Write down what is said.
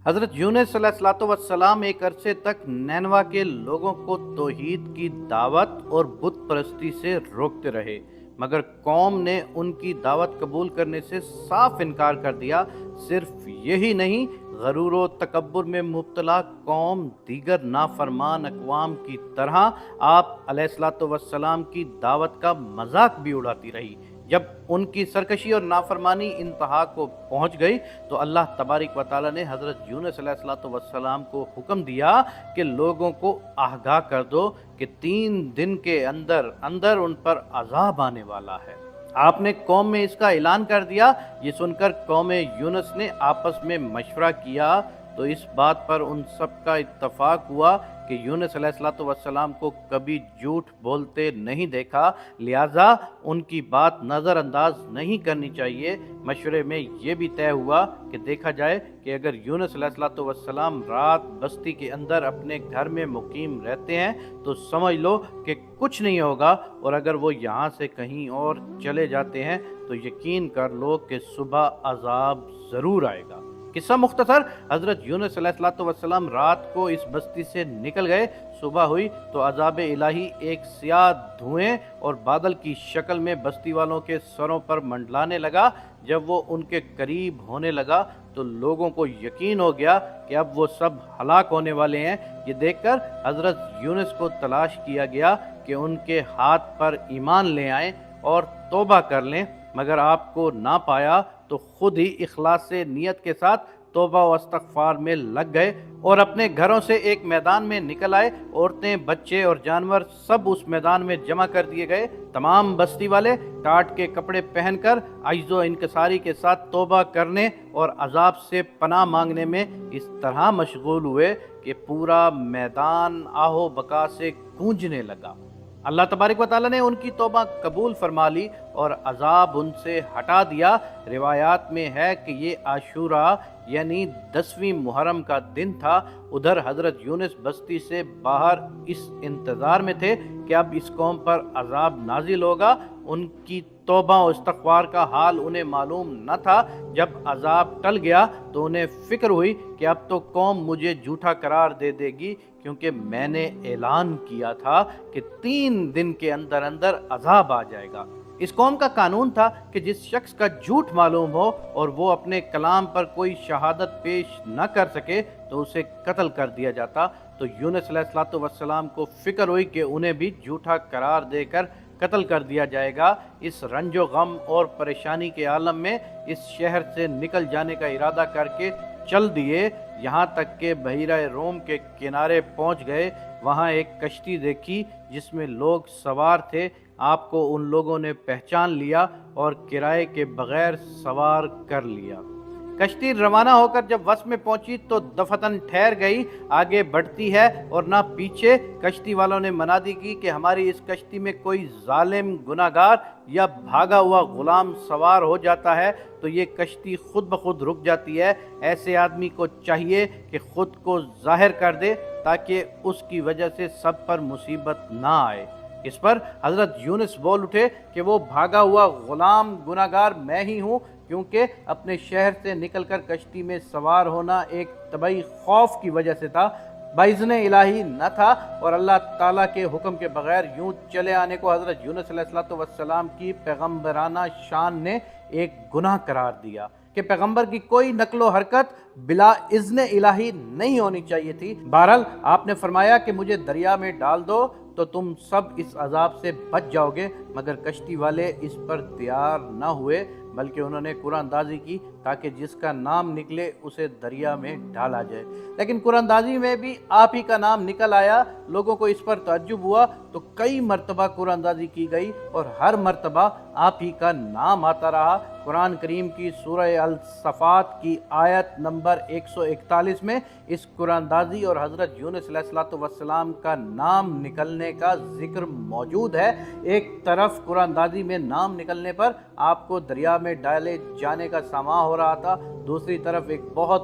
حضرت یونس علیہ السلام ایک عرصے تک نینوا کے لوگوں کو توحید کی دعوت اور بت پرستی سے روکتے رہے، مگر قوم نے ان کی دعوت قبول کرنے سے صاف انکار کر دیا۔ صرف یہی نہیں، غرور و تکبر میں مبتلا قوم دیگر نافرمان اقوام کی طرح آپ علیہ السلام کی دعوت کا مذاق بھی اڑاتی رہی۔ جب ان کی سرکشی اور نافرمانی انتہا کو پہنچ گئی تو اللہ تبارک و تعالیٰ نے حضرت یونس علیہ السلام کو حکم دیا کہ لوگوں کو آگاہ کر دو کہ 3 دن کے اندر ان پر عذاب آنے والا ہے۔ آپ نے قوم میں اس کا اعلان کر دیا۔ یہ سن کر قوم یونس نے آپس میں مشورہ کیا تو اس بات پر ان سب کا اتفاق ہوا کہ یونس علیہ السلام کو کبھی جھوٹ بولتے نہیں دیکھا، لہٰذا ان کی بات نظر انداز نہیں کرنی چاہیے۔ مشورے میں یہ بھی طے ہوا کہ دیکھا جائے کہ اگر یونس علیہ السلام رات بستی کے اندر اپنے گھر میں مقیم رہتے ہیں تو سمجھ لو کہ کچھ نہیں ہوگا، اور اگر وہ یہاں سے کہیں اور چلے جاتے ہیں تو یقین کر لو کہ صبح عذاب ضرور آئے گا۔ قصہ مختصر، حضرت یونس علیہ السلام رات کو اس بستی سے نکل گئے۔ صبح ہوئی تو عذاب الہی ایک سیاہ دھوئیں اور بادل کی شکل میں بستی والوں کے سروں پر منڈلانے لگا۔ جب وہ ان کے قریب ہونے لگا تو لوگوں کو یقین ہو گیا کہ اب وہ سب ہلاک ہونے والے ہیں۔ یہ دیکھ کر حضرت یونس کو تلاش کیا گیا کہ ان کے ہاتھ پر ایمان لے آئیں اور توبہ کر لیں، مگر آپ کو نہ پایا تو خود ہی اخلاص نیت کے ساتھ توبہ و استغفار میں لگ گئے اور اپنے گھروں سے ایک میدان میں نکل آئے۔ عورتیں، بچے اور جانور سب اس میدان میں جمع کر دیے گئے۔ تمام بستی والے ٹاٹ کے کپڑے پہن کر عجز و انکساری کے ساتھ توبہ کرنے اور عذاب سے پناہ مانگنے میں اس طرح مشغول ہوئے کہ پورا میدان آہ و بکا سے گونجنے لگا۔ اللہ تبارک و تعالیٰ نے ان کی توبہ قبول فرما لی اور عذاب ان سے ہٹا دیا۔ روایات میں ہے کہ یہ عاشوراء یعنی 10ویں محرم کا دن تھا۔ ادھر حضرت یونس بستی سے باہر اس انتظار میں تھے کہ اب اس قوم پر عذاب نازل ہوگا۔ ان کی توبہ و استغفار کا حال انہیں معلوم نہ تھا۔ جب عذاب ٹل گیا تو انہیں فکر ہوئی کہ اب تو قوم مجھے جھوٹا قرار دے دے گی، کیونکہ میں نے اعلان کیا تھا کہ 3 دن کے اندر عذاب آ جائے گا۔ اس قوم کا قانون تھا کہ جس شخص کا جھوٹ معلوم ہو اور وہ اپنے کلام پر کوئی شہادت پیش نہ کر سکے تو اسے قتل کر دیا جاتا۔ تو یونس علیہ السلام کو فکر ہوئی کہ انہیں بھی جھوٹا قرار دے کر قتل کر دیا جائے گا۔ اس رنج و غم اور پریشانی کے عالم میں اس شہر سے نکل جانے کا ارادہ کر کے چل دیے، یہاں تک کہ بحیرہ روم کے کنارے پہنچ گئے۔ وہاں ایک کشتی دیکھی جس میں لوگ سوار تھے۔ آپ کو ان لوگوں نے پہچان لیا اور کرائے کے بغیر سوار کر لیا۔ کشتی روانہ ہو کر جب وسط میں پہنچی تو دفتن ٹھہر گئی، آگے بڑھتی ہے اور نہ پیچھے۔ کشتی والوں نے منادی کی کہ ہماری اس کشتی میں کوئی ظالم گناہگار یا بھاگا ہوا غلام سوار ہو جاتا ہے تو یہ کشتی خود بخود رک جاتی ہے۔ ایسے آدمی کو چاہیے کہ خود کو ظاہر کر دے تاکہ اس کی وجہ سے سب پر مصیبت نہ آئے۔ اس پر حضرت یونس بول اٹھے کہ وہ بھاگا ہوا غلام گناہگار میں ہی ہوں، کیونکہ اپنے شہر سے نکل کر کشتی میں سوار ہونا ایک طبعی خوف کی وجہ سے تھا، باذن الہی نہ تھا، اور اللہ تعالیٰ کے حکم کے بغیر یوں چلے آنے کو حضرت یونس علیہ السلام کی پیغمبرانہ شان نے ایک گناہ قرار دیا کہ پیغمبر کی کوئی نقل و حرکت بلا اذن الہی نہیں ہونی چاہیے تھی۔ بہرحال آپ نے فرمایا کہ مجھے دریا میں ڈال دو تو تم سب اس عذاب سے بچ جاؤ گے، مگر کشتی والے اس پر تیار نہ ہوئے، بلکہ انہوں نے قرآن اندازی کی تاکہ جس کا نام نکلے اسے دریا میں ڈالا جائے۔ لیکن قرآن اندازی میں بھی آپ ہی کا نام نکل آیا۔ لوگوں کو اس پر تعجب ہوا تو کئی مرتبہ قرآن اندازی کی گئی اور ہر مرتبہ آپ ہی کا نام آتا رہا۔ قرآن کریم کی سورہ الصفات کی آیت نمبر 141 میں اس قرآن اندازی اور حضرت یونس علیہ السلام کا نام نکلنے کا ذکر موجود ہے۔ ایک طرف قرآن اندازی میں نام نکلنے پر آپ کو دریا میں ڈالے جانے کا سماع ہو رہا تھا، دوسری طرف ایک بہت